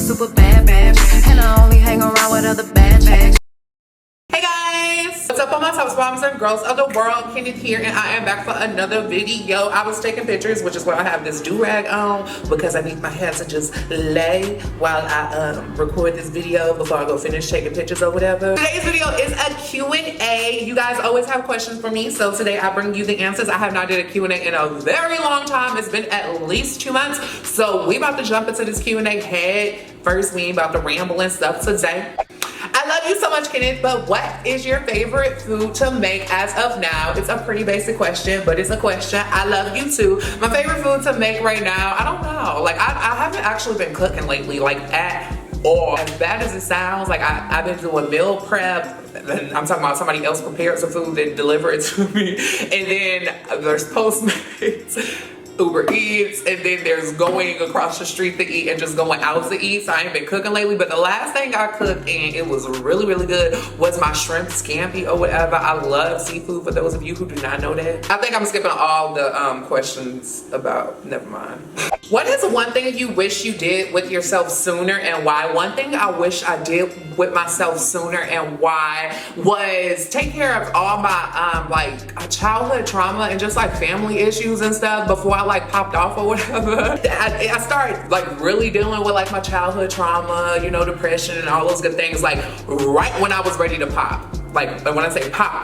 super bad bitch, and I only hang around with other bad chicks. Hey guys, what's up all my top moms and girls of the world? Kenneth here, and I am back for another video. I was taking pictures, which is why I have this do-rag on, because I need my hair to just lay while I record this video before I go finish taking pictures or whatever. Today's video is a Q&A. You guys always have questions for me, so today I bring you the answers. I have not did a Q&A in a very long time. It's been at least 2 months, so we about to jump into this Q&A head first. We ain't about to ramble and stuff today. I love you so much, Kenneth, but what is your favorite food to make as of now? It's a pretty basic question, but it's a question. I love you too. My favorite food to make right now, I don't know. Like, I haven't actually been cooking lately, like at all. As bad as it sounds, like I've been doing meal prep. And I'm talking about somebody else prepared some food and delivered it to me. And then there's Postmates, Uber Eats, and then there's going across the street to eat and just going out to eat. So I ain't been cooking lately, but the last thing I cooked, and it was really, really good, was my shrimp scampi or whatever. I love seafood, for those of you who do not know that. I think I'm skipping all the questions about, never mind. What is one thing you wish you did with yourself sooner and why? One thing I wish I did with myself sooner and why was take care of all my like childhood trauma and just like family issues and stuff before I like popped off or whatever. I started like really dealing with like my childhood trauma, you know, depression and all those good things, like right when I was ready to pop. Like when I say pop.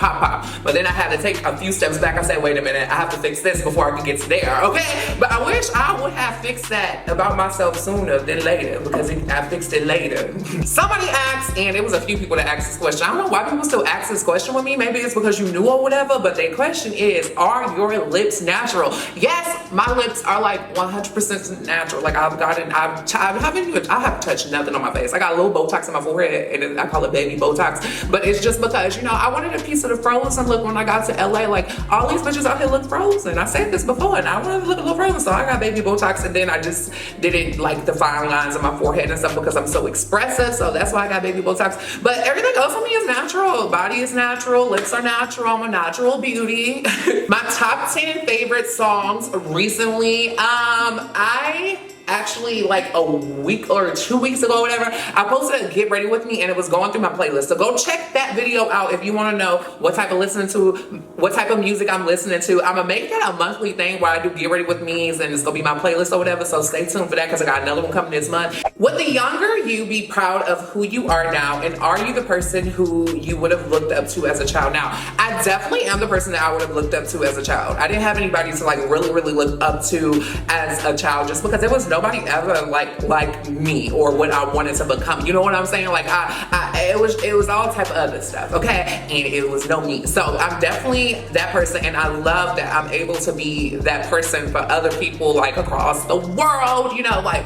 But then I had to take a few steps back. I said, wait a minute, I have to fix this before I could get to there, okay? But I wish I would have fixed that about myself sooner than later, because I fixed it later. Somebody asked, and it was a few people that asked this question. I don't know why people still ask this question with me. Maybe it's because you knew or whatever, but the question is, are your lips natural? Yes, my lips are like 100% natural. Like I haven't touched nothing on my face. I got a little Botox on my forehead, and I call it baby Botox, but it's just because, you know, I wanted a piece of the frozen look when I got to LA. Like, all these bitches out here look frozen. I said this before, and I wanted to look a little frozen, so I got baby Botox, and then I just didn't like the fine lines on my forehead and stuff because I'm so expressive, so that's why I got baby Botox. But everything else for me is natural. Body is natural, lips are natural, I'm a natural beauty. My top 10 favorite songs recently, I actually like a week or 2 weeks ago, whatever, I posted a Get Ready With Me, and it was going through my playlist. So go check that video out if you want to know what type of music I'm listening to. I'm gonna make that a monthly thing where I do Get Ready With Me's, and it's gonna be my playlist or whatever. So stay tuned for that, because I got another one coming this month. Would the younger you be proud of who you are now, and are you the person who you would have looked up to as a child now? I definitely am the person that I would have looked up to as a child. I didn't have anybody to like really look up to as a child, just because there was nobody ever like me or what I wanted to become. You know what I'm saying? Like it was all type of other stuff, okay? And it was no me. So I'm definitely that person, and I love that I'm able to be that person for other people like across the world. You know, like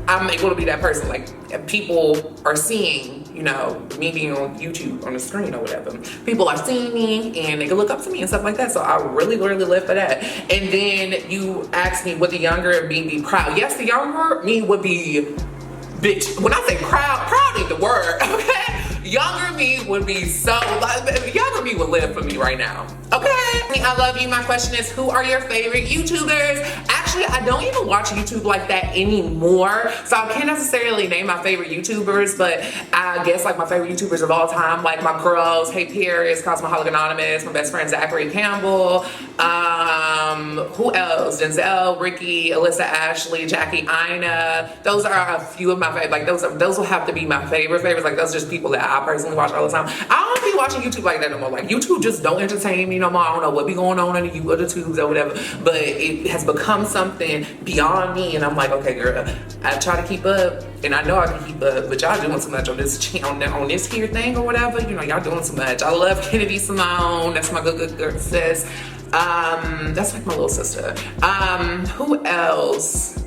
I'm able to be that person. Like people are seeing, you know, me being on YouTube on the screen or whatever. People are seeing me and they can look up to me and stuff like that. So I really live for that. And then you asked me, would the younger me be proud? Yes, the younger me would be, bitch. When I say proud ain't the word, okay? Younger me would be so, younger me would live for me right now, okay? I love you. My question is, who are your favorite YouTubers? Actually, I don't even watch YouTube like that anymore, so I can't necessarily name my favorite YouTubers, but I guess like my favorite YouTubers of all time, like my girls, Hey Paris, Cosmoholic Anonymous, my best friend Zachary Campbell, who else? Denzel, Ricky, Alyssa Ashley, Jackie Ina. Those are a few of my favorite, like those will have to be my favorites. Like those are just people that I personally watch all the time. I don't be watching YouTube like that no more. Like YouTube just don't entertain me no more. I don't know what be going on in the other tubes or whatever, but it has become something beyond me, and I'm like, okay girl, I try to keep up, and I know I can keep up, but y'all doing too much on this on this here thing or whatever. You know, y'all doing too much. I love Kennedy Simone. That's my good girl sis. That's like my little sister. Who else?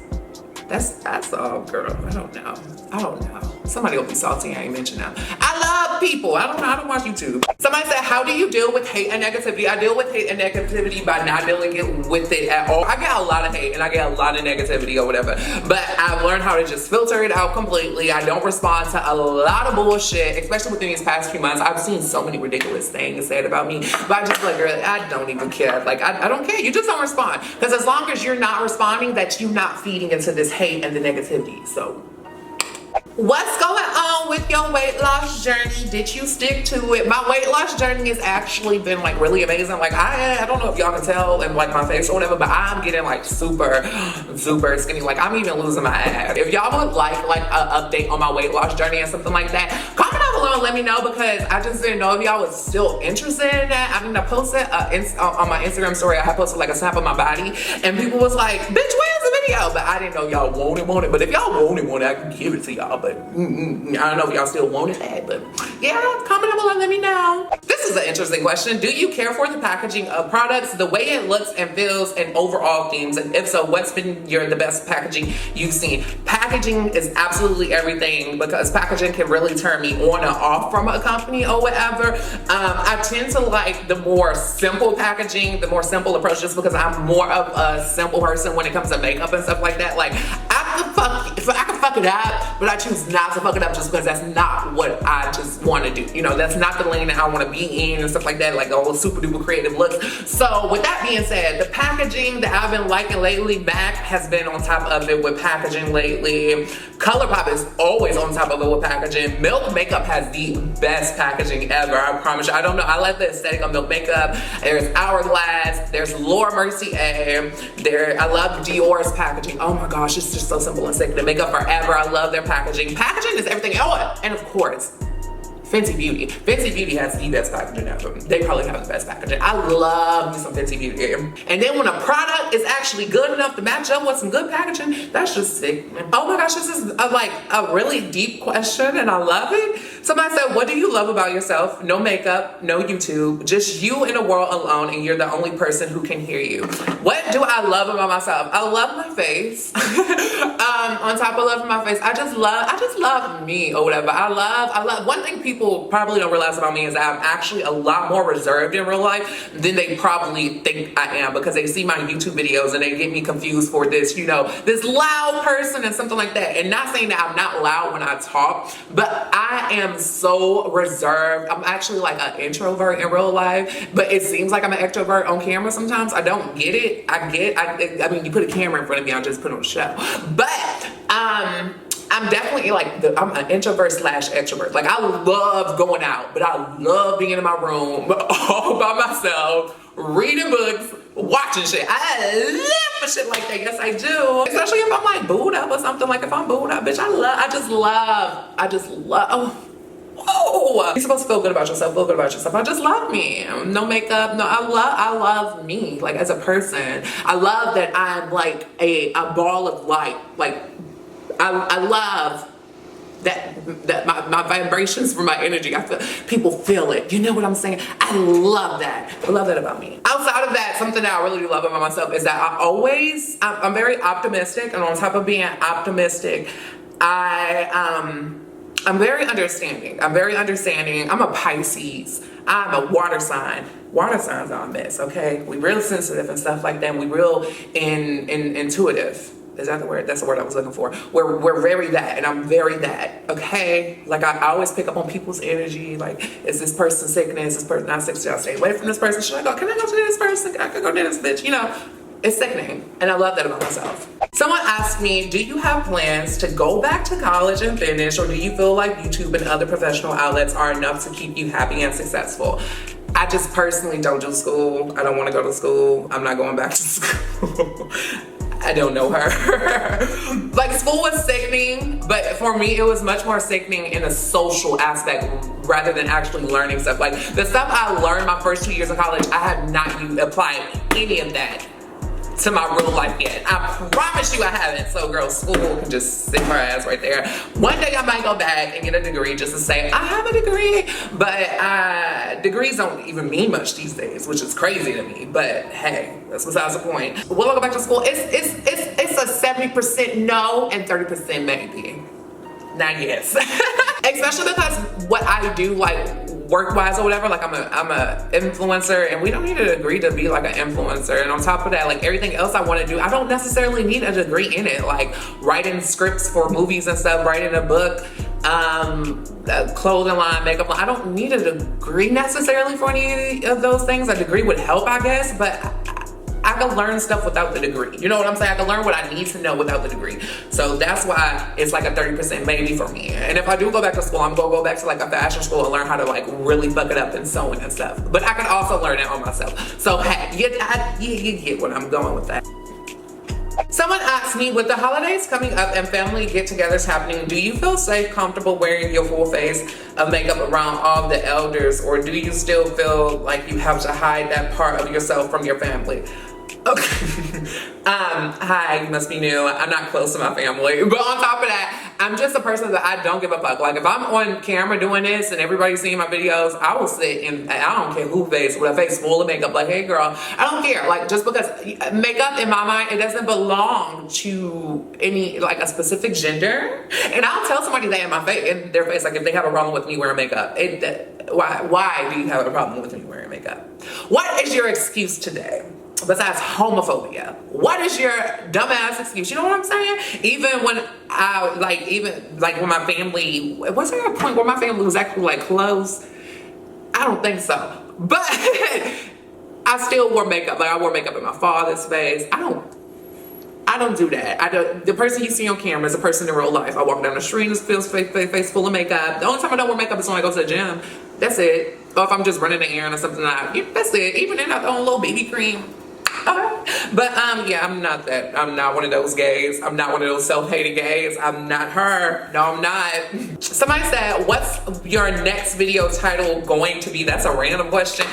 That's all, girl. I don't know. Somebody will be salty I ain't mention that. I love people. I don't watch YouTube. Somebody said, how do you deal with hate and negativity? I deal with hate and negativity by not dealing with it at all. I get a lot of hate and I get a lot of negativity or whatever, but I've learned how to just filter it out completely. I don't respond to a lot of bullshit, especially within these past few months. I've seen so many ridiculous things said about me, but I just like, girl, I don't even care. Like, I don't care. You just don't respond. Because as long as you're not responding, that you're not feeding into this hate and the negativity. So What's going on with your weight loss journey? Did you stick to it? My weight loss journey has actually been like really amazing. Like I don't know if y'all can tell in like my face or whatever, but I'm getting like super skinny. Like I'm even losing my ass. If y'all would like an update on my weight loss journey or something like that, comment down below and let me know, because I just didn't know if y'all was still interested in that. I mean, I posted on my Instagram story, I had posted like a snap of my body, and people was like, bitch, where's the video? But I didn't know y'all want it. But if y'all want it, I can give it to y'all. But I don't know if y'all still wanted that, but yeah, comment down below and let me know. This is an interesting question. Do you care for the packaging of products, the way it looks and feels, and overall themes? And if so, what's been the best packaging you've seen? Packaging is absolutely everything, because packaging can really turn me on or off from a company or whatever. I tend to like the more simple packaging, the more simple approach, just because I'm more of a simple person when it comes to makeup and stuff like that. Like I can fuck it up, but I choose not to fuck it up just because that's not what I just want to do. You know, that's not the lane that I want to be in and stuff like that, like all super duper creative looks. So with that being said, the packaging that I've been liking lately, MAC has been on top of it with packaging lately. ColourPop is always on top of it with packaging. Milk Makeup has the best packaging ever, I promise you. I don't know, I like the aesthetic of Milk Makeup. There's Hourglass, there's Laura Mercier, I love Dior's packaging. Oh my gosh, it's just so simple and sick. The Makeup Forever, I love their packaging. Packaging is everything. Oh, and of course, Fenty Beauty. Fenty Beauty has the best packaging ever. They probably have the best packaging. I love me some Fenty Beauty. And then when a product is actually good enough to match up with some good packaging, that's just sick. Oh my gosh, this is a really deep question, and I love it. Somebody said, what do you love about yourself? No makeup, no YouTube, just you in a world alone, and you're the only person who can hear you. What do I love about myself? I love my face. On top of loving my face, I just love me or whatever. I love, one thing people probably don't realize about me is that I'm actually a lot more reserved in real life than they probably think I am, because they see my YouTube videos and they get me confused for this, you know, this loud person and something like that. And not saying that I'm not loud when I talk, but I am so reserved. I'm actually like an introvert in real life, but it seems like I'm an extrovert on camera sometimes. I don't get it. I mean, you put a camera in front of me, I'll just put on a show. But I'm definitely like, I'm an introvert slash extrovert. Like I love going out, but I love being in my room all by myself, reading books, watching shit. I live for shit like that. Yes, I do. Especially if I'm like booed up or something. Like if I'm booed up, bitch, I just love, oh, you're supposed to feel good about yourself, I just love me. No makeup, no, I love me, like as a person. I love that I'm like a ball of light. Like I love that my vibrations from my energy, I feel people feel it. You know what I'm saying? I love that. I love that about me. Outside of that, something that I really do love about myself is that I'm very optimistic, and on top of being optimistic, I'm very understanding. I'm a Pisces. I'm a water sign. Water signs are a mess, okay? We real sensitive and stuff like that. We real intuitive. Is that the word? That's the word I was looking for. We're very that, and I'm very that, okay? Like I always pick up on people's energy. Like, is this person sick? Is this person not sick? Should I stay away from this person? Should I go? Can I go to this person? I could go to this bitch. You know, it's sickening, and I love that about myself. Someone asked me, do you have plans to go back to college and finish, or do you feel like YouTube and other professional outlets are enough to keep you happy and successful? I just personally don't do school. I don't want to go to school. I'm not going back to school. I don't know her. Like school was sickening, but for me it was much more sickening in a social aspect rather than actually learning stuff. Like the stuff I learned my first 2 years of college, I have not applied any of that to my real life yet. I promise you I haven't. So girl, school can just sit her ass right there. One day I might go back and get a degree just to say I have a degree, but degrees don't even mean much these days, which is crazy to me. But hey, that's besides the point. Will I go back to school? It's a 70% no and 30% maybe. Not yes. Especially because what I do, like work-wise or whatever, like I'm a influencer, and we don't need a degree to be like an influencer. And on top of that, like everything else I want to do, I don't necessarily need a degree in it. Like writing scripts for movies and stuff, writing a book, a clothing line, makeup line. I don't need a degree necessarily for any of those things. A degree would help, I guess, but I can learn stuff without the degree. You know what I'm saying? I can learn what I need to know without the degree. So that's why it's like a 30% maybe for me. And if I do go back to school, I'm gonna go back to like a fashion school and learn how to like really fuck it up in sewing and stuff. But I can also learn it on myself. So hey, you get what I'm going with that. Someone asked me, with the holidays coming up and family get-togethers happening, do you feel safe, comfortable wearing your full face of makeup around all the elders, or do you still feel like you have to hide that part of yourself from your family? Okay. Hi, you must be new. I'm not close to my family. But on top of that, I'm just a person that I don't give a fuck. Like if I'm on camera doing this and everybody's seeing my videos, I will sit and I don't care who face, with a face full of makeup, like, hey girl, I don't care. Like just because makeup in my mind, it doesn't belong to any, like a specific gender. And I'll tell somebody that in their face, like if they have a problem with me wearing makeup, why do you have a problem with me wearing makeup? What is your excuse today? Besides homophobia, what is your dumbass excuse? You know what I'm saying? Even when when my family, was there a point where my family was actually like close? I don't think so. But I still wore makeup. Like I wore makeup in my father's face. I don't do that. The person you see on camera is a person in real life. I walk down the street and face full of makeup. The only time I don't wear makeup is when I go to the gym. That's it. Or if I'm just running the errand or something like that. That's it. Even then I throw a little BB cream. But yeah, I'm not that. I'm not one of those gays. I'm not one of those self-hating gays. I'm not her. No, I'm not. Somebody said, what's your next video title going to be? That's a random question.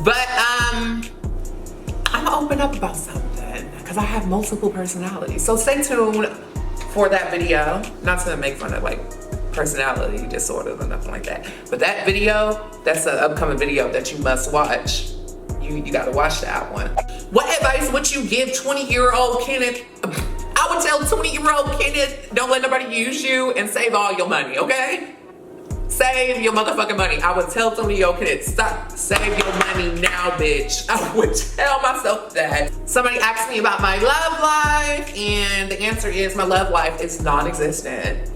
But I'm gonna open up about something because I have multiple personalities. So stay tuned for that video. Not to make fun of like personality disorders or nothing like that. But that video, that's an upcoming video that you must watch. You gotta watch that one. What advice would you give 20-year-old Kenneth? I would tell 20-year-old Kenneth, don't let nobody use you and save all your money, okay? Save your motherfucking money. I would tell 20-year-old Kenneth, stop, save your money now, bitch. I would tell myself that. Somebody asked me about my love life, and the answer is my love life is non-existent.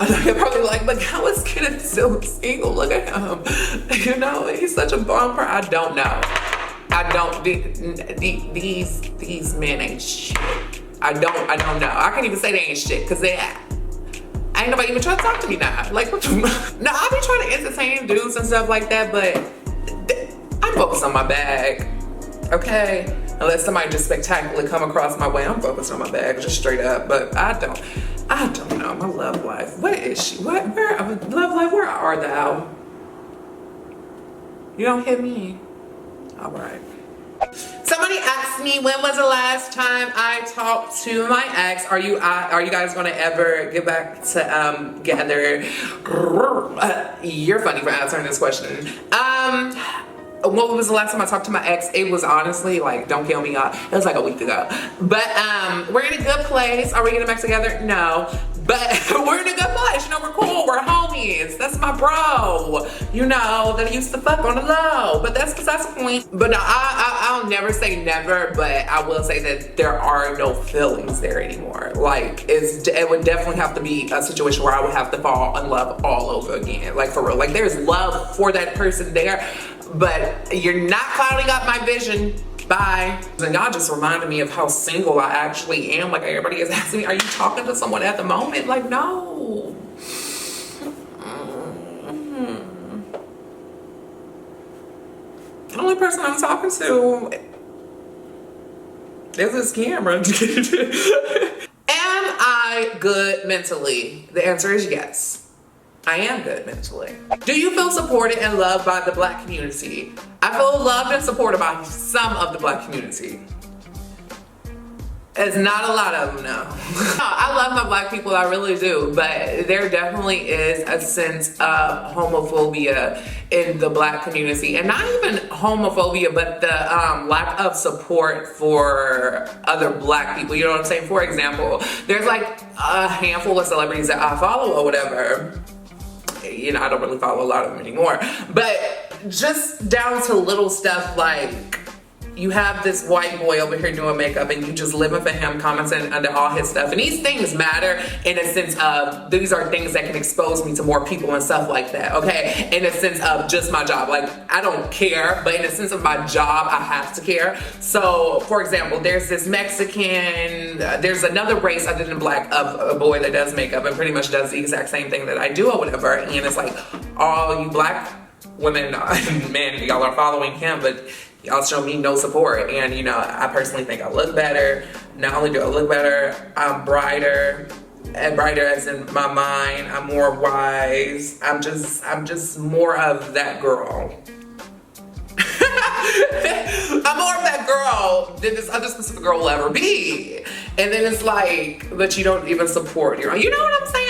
I know you're probably like, but how is Kenneth still single? Look at him. You know, he's such a bumper. I don't know. I don't, these men ain't shit. I don't know. I can't even say they ain't shit because ain't nobody even trying to talk to me now. Like, what you, no, I be trying to entertain dudes and stuff like that, but I'm focused on my bag, okay? Unless somebody just spectacularly come across my way, I'm focused on my bag, just straight up, but I don't know, my love life. What is she? Where, love life, where are thou? You don't hit me? All right. Somebody asked me, when was the last time I talked to my ex? Are you guys gonna ever get back together? You're funny for answering this question. What was the last time I talked to my ex? It was honestly like, don't kill me, y'all. It was like a week ago. But we're in a good place. Are we getting back together? No. But we're in a good place. You know, we're cool. We're homies. That's my bro. You know, that I used to fuck on the low. But that's besides the point. But no, I'll never say never, but I will say that there are no feelings there anymore. Like, it would definitely have to be a situation where I would have to fall in love all over again. Like, for real. Like, there's love for that person there, but you're not clouding up my vision. Bye. And y'all just reminded me of how single I actually am. Like, everybody is asking me, are you talking to someone at the moment? Like, no. The only person I'm talking to is this camera. Am I good mentally? The answer is yes. I am good mentally. Do you feel supported and loved by the Black community? I feel loved and supported by some of the Black community. It's not a lot of them, no. I love my Black people, I really do, but there definitely is a sense of homophobia in the Black community. And not even homophobia, but the lack of support for other Black people, you know what I'm saying? For example, there's like a handful of celebrities that I follow or whatever. You know, I don't really follow a lot of them anymore, but just down to little stuff like, you have this white boy over here doing makeup and you just living for him, commenting under all his stuff. And these things matter in a sense of these are things that can expose me to more people and stuff like that, okay? In a sense of just my job. Like, I don't care, but in a sense of my job, I have to care. So, for example, there's this Mexican, there's another race other than black of a boy that does makeup and pretty much does the exact same thing that I do or whatever. And it's like, all you black women, men, y'all are following him, but y'all show me no support. And you know, I personally think I look better. Not only do I look better, I'm brighter, and brighter as in my mind. I'm more wise. I'm just more of that girl. I'm more of that girl than this other specific girl will ever be. And then it's like, but you don't even support your own. You know what I'm saying?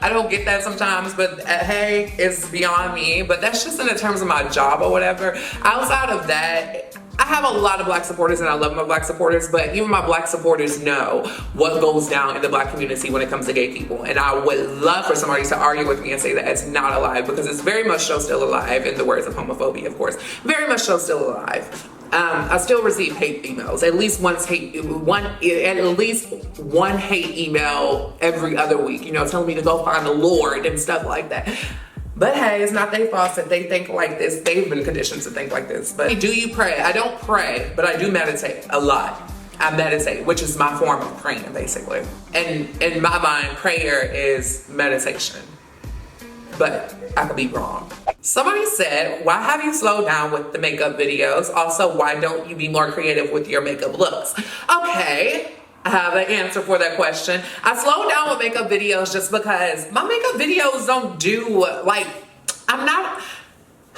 I don't get that sometimes, but hey, it's beyond me. But that's just in the terms of my job or whatever. Outside of that, I have a lot of black supporters and I love my black supporters, but even my black supporters know what goes down in the black community when it comes to gay people. And I would love for somebody to argue with me and say that it's not alive, because it's very much so still alive, in the words of homophobia, of course. Very much so still alive. I still receive hate emails. At least one hate email every other week, you know, telling me to go find the Lord and stuff like that. But hey, it's not their fault that they think like this. They've been conditioned to think like this. But do you pray? I don't pray, but I do meditate a lot. I meditate, which is my form of praying, basically. And in my mind, prayer is meditation. But I could be wrong. Somebody said, why have you slowed down with the makeup videos? Also, why don't you be more creative with your makeup looks? Okay, I have an answer for that question. I slowed down with makeup videos just because my makeup videos don't do, like,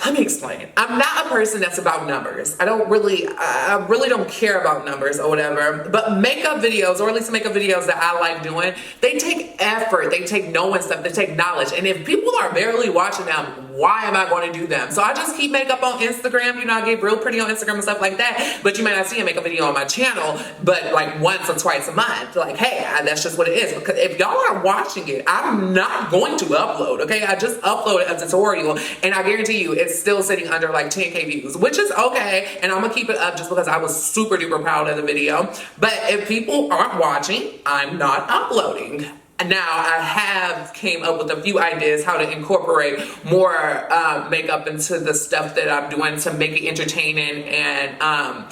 let me explain. I'm not a person that's about numbers. I really don't care about numbers or whatever. But makeup videos, or at least makeup videos that I like doing, they take effort. They take knowing stuff. They take knowledge. And if people are barely watching them, why am I going to do them? So I just keep makeup on Instagram. You know, I get real pretty on Instagram and stuff like that. But you might not see a makeup video on my channel, but like once or twice a month. Like, hey, that's just what it is. Because if y'all are watching it, I'm not going to upload, okay? I just uploaded a tutorial, and I guarantee you it's still sitting under like 10K views, which is okay. And I'm gonna keep it up just because I was super duper proud of the video. But if people aren't watching, I'm not uploading. Now, I have came up with a few ideas how to incorporate more makeup into the stuff that I'm doing to make it entertaining and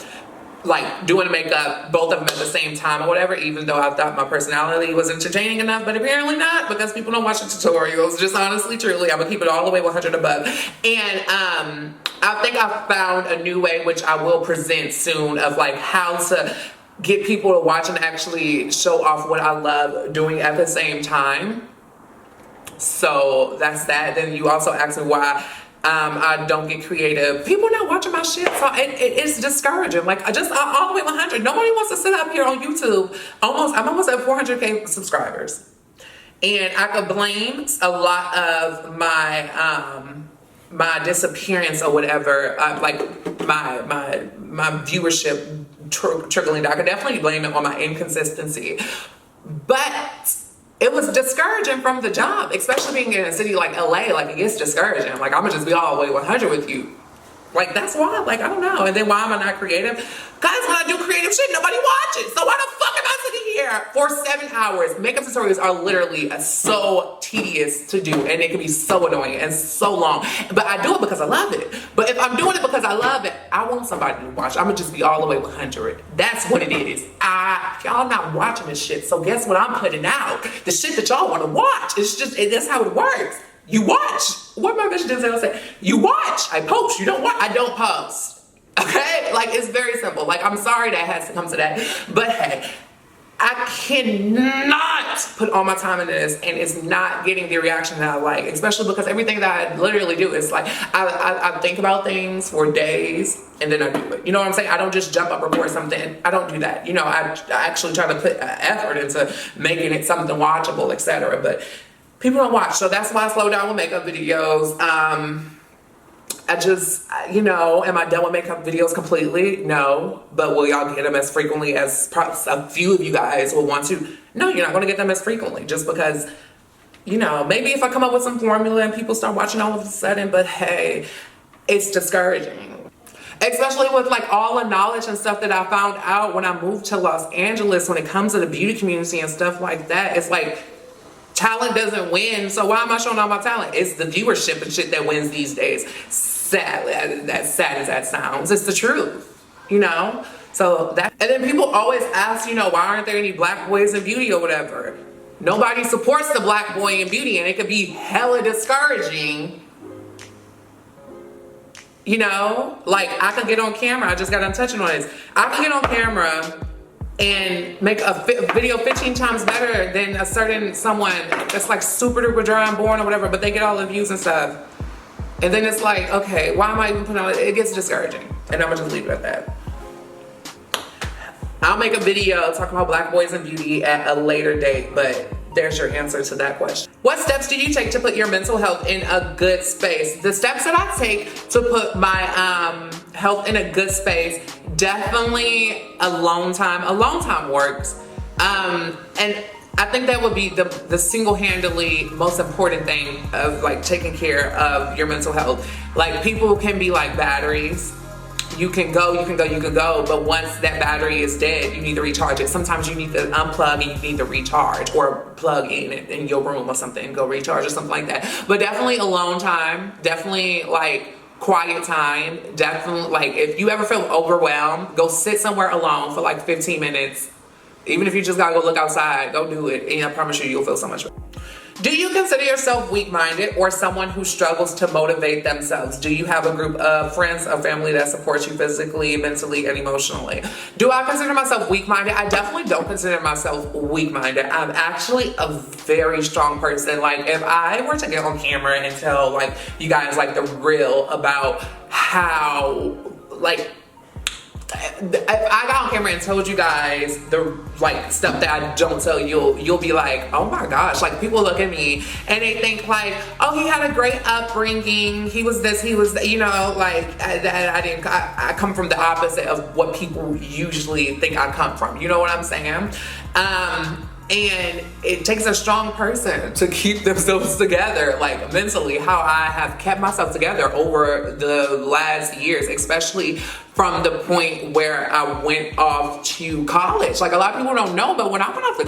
like doing makeup, both of them at the same time or whatever, even though I thought my personality was entertaining enough, but apparently not, because people don't watch the tutorials. Just honestly, truly, I'm gonna keep it all the way 100 above. And I think I found a new way, which I will present soon, of like how to get people to watch and actually show off what I love doing at the same time. So that's that. Then you also asked me why I don't get creative. People are not watching my shit, so it's discouraging. Like, all the way 100. Nobody wants to sit up here on YouTube. I'm almost at 400K subscribers, and I could blame a lot of my my disappearance or whatever, like my viewership trickling down. I could definitely blame it on my inconsistency, but it was discouraging from the job, especially being in a city like LA. Like, it gets discouraging. Like, I'm gonna just be all the way 100 with you. Like, that's why, like, I don't know. And then why am I not creative? Guys, when I do creative shit, nobody watches. So why the fuck am I sitting here for 7 hours? Makeup tutorials are literally so tedious to do, and it can be so annoying and so long. But I do it because I love it. But if I'm doing it because I love it, I want somebody to watch. I'm gonna just be all the way 100. That's what it is. Y'all not watching this shit, so guess what I'm putting out? The shit that y'all want to watch. That's how it works. You watch. What my bitch Denzel say? You watch. I post. You don't watch. I don't post. Okay? Like, it's very simple. Like, I'm sorry that has to come to that. But hey, I cannot put all my time into this, and it's not getting the reaction that I like, especially because everything that I literally do is like, I think about things for days and then I do it. You know what I'm saying? I don't just jump up, record something. I don't do that. You know, I actually try to put effort into making it something watchable, etc. But people don't watch, so that's why I slow down with makeup videos. I just, you know, am I done with makeup videos completely? No. But will y'all get them as frequently as a few of you guys will want to? No, you're not going to get them as frequently, just because, you know, maybe if I come up with some formula and people start watching all of a sudden, but hey, it's discouraging. Especially with like all the knowledge and stuff that I found out when I moved to Los Angeles when it comes to the beauty community and stuff like that. It's like talent doesn't win. So why am I showing all my talent? It's the viewership and shit that wins these days. Sadly, as sad as that sounds, it's the truth, you know? So that, and then people always ask, you know, why aren't there any black boys in beauty or whatever? Nobody supports the black boy in beauty, and it could be hella discouraging. You know, like I could get on camera. I just got done touching on this. I could get on camera and make a video 15 times better than a certain someone that's like super duper dry and boring or whatever, but they get all the views and stuff. And then it's like, okay, why am I even putting on it? It gets discouraging. And I'm gonna just leave it at that. I'll make a video talking about black boys in beauty at a later date, but there's your answer to that question. What steps do you take to put your mental health in a good space? The steps that I take to put my health in a good space, definitely alone time. Alone time works. And I think that would be the single-handedly most important thing of like taking care of your mental health. Like people can be like batteries. You can go, but once that battery is dead, you need to recharge it. Sometimes you need to unplug and you need to recharge, or plug in your room or something and go recharge or something like that. But definitely alone time, definitely like quiet time, definitely like if you ever feel overwhelmed, go sit somewhere alone for like 15 minutes. Even if you just gotta go look outside, go do it, and I promise you, you'll feel so much better. Do you consider yourself weak-minded or someone who struggles to motivate themselves? Do you have a group of friends or family that supports you physically, mentally, and emotionally? Do I consider myself weak-minded? I definitely don't consider myself weak-minded. I'm actually a very strong person. Like if I were to get on camera and tell like you guys like the real about how like if I got on camera and told you guys the like stuff that I don't tell you, you'll be like, oh my gosh, like people look at me and they think like, oh, he had a great upbringing, he was this, he was that, you know, like I come from the opposite of what people usually think I come from, you know what I'm saying? And it takes a strong person to keep themselves together, like mentally, how I have kept myself together over the last years, especially from the point where I went off to college. Like a lot of people don't know, but when I went off to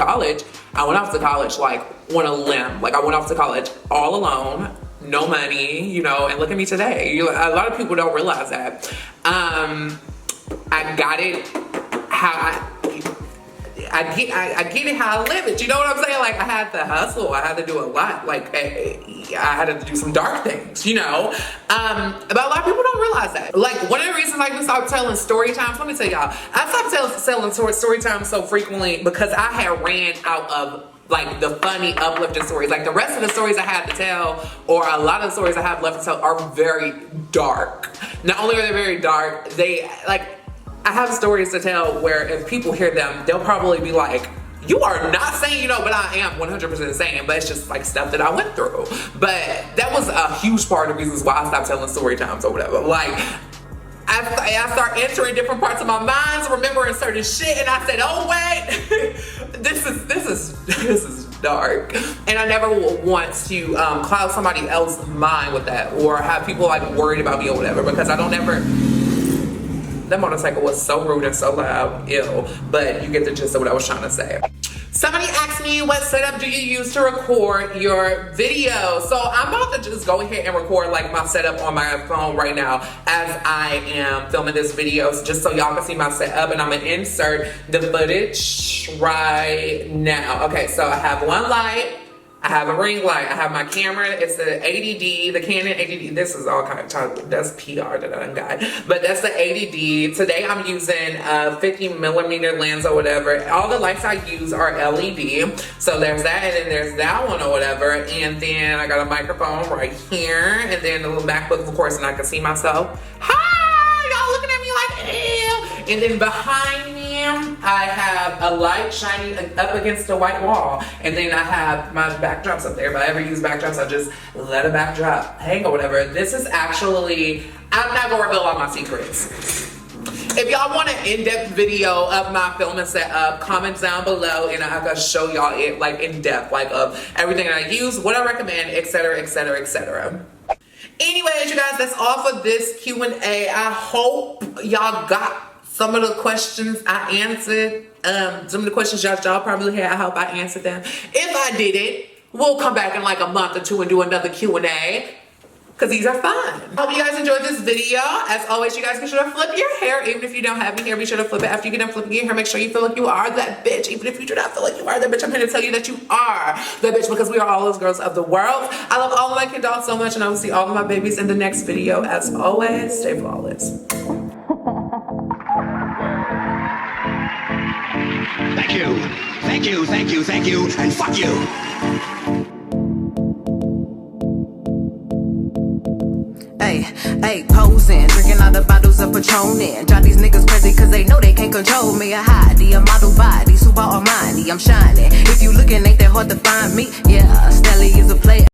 college like on a limb. Like I went off to college all alone, no money, you know, and look at me today. A lot of people don't realize that. I got it how I get it how I live it. You know what I'm saying? Like I had to hustle. I had to do a lot. Like I had to do some dark things, you know? But a lot of people don't realize that. Like one of the reasons I even stopped telling story times, let me tell y'all, I stopped telling story times so frequently because I had ran out of like the funny uplifting stories. Like the rest of the stories I have to tell, or a lot of the stories I have left to tell, are very dark. Not only are they very dark, they like, I have stories to tell where if people hear them, they'll probably be like, you are not saying, you know, but I am 100% saying, but it's just like stuff that I went through. But that was a huge part of the reasons why I stopped telling story times or whatever. Like, I start entering different parts of my mind, remembering certain shit, and I said, oh wait, this is dark. And I never want to cloud somebody else's mind with that, or have people like worried about me or whatever, because I don't ever. That motorcycle was so rude and so loud, ew, but you get the gist of what I was trying to say. Somebody asked me, what setup do you use to record your video? So I'm about to just go ahead and record like my setup on my phone right now as I am filming this video, just so y'all can see my setup, and I'm gonna insert the footage right now. Okay, so I have one light, I have a ring light, I have my camera, it's the 80D, the Canon 80D. This is all kind of, that's PR that I got, but that's the 80D. Today I'm using a 50mm lens or whatever. All the lights I use are LED. So there's that, and then there's that one or whatever. And then I got a microphone right here, and then a little MacBook, of course, and I can see myself. Hi, y'all looking at me like, ew. And then behind me, I have a light shining up against a white wall, and then I have my backdrops up there. If I ever use backdrops, I just let a backdrop hang or whatever. This is actually, I'm not gonna reveal all my secrets. If y'all want an in-depth video of my filming setup, comment down below, and I can show y'all it like in depth, like of everything that I use, what I recommend, etc., etc., etc. Anyways, you guys, that's all for this Q&A. I hope y'all got some of the questions I answered. Some of the questions y'all probably had, I hope I answered them. If I didn't, we'll come back in like a month or two and do another Q&A. Because these are fun. Hope you guys enjoyed this video. As always, you guys be sure to flip your hair. Even if you don't have any hair, be sure to flip it. After you get done flipping your hair, make sure you feel like you are that bitch. Even if you do not feel like you are that bitch, I'm here to tell you that you are that bitch, because we are all those girls of the world. I love all of my KenDolls so much, and I will see all of my babies in the next video. As always, stay flawless. Thank you. Thank you, thank you, thank you, and fuck you. Hey, posing, drinking all the bottles of Patron. Drive these niggas crazy cause they know they can't control me. A hottie, a model body, super almighty, I'm shining. If you looking, ain't that hard to find me? Yeah, Stelly is a player.